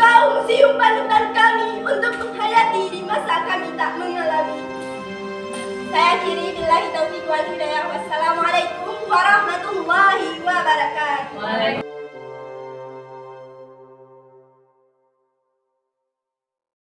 Engkau sium panutan kami untuk menghayati di masa kami tak mengalami. Saya akhiri billahi taufiq wal hidayah. Wassalamualaikum warahmatullahi wabarakatuh.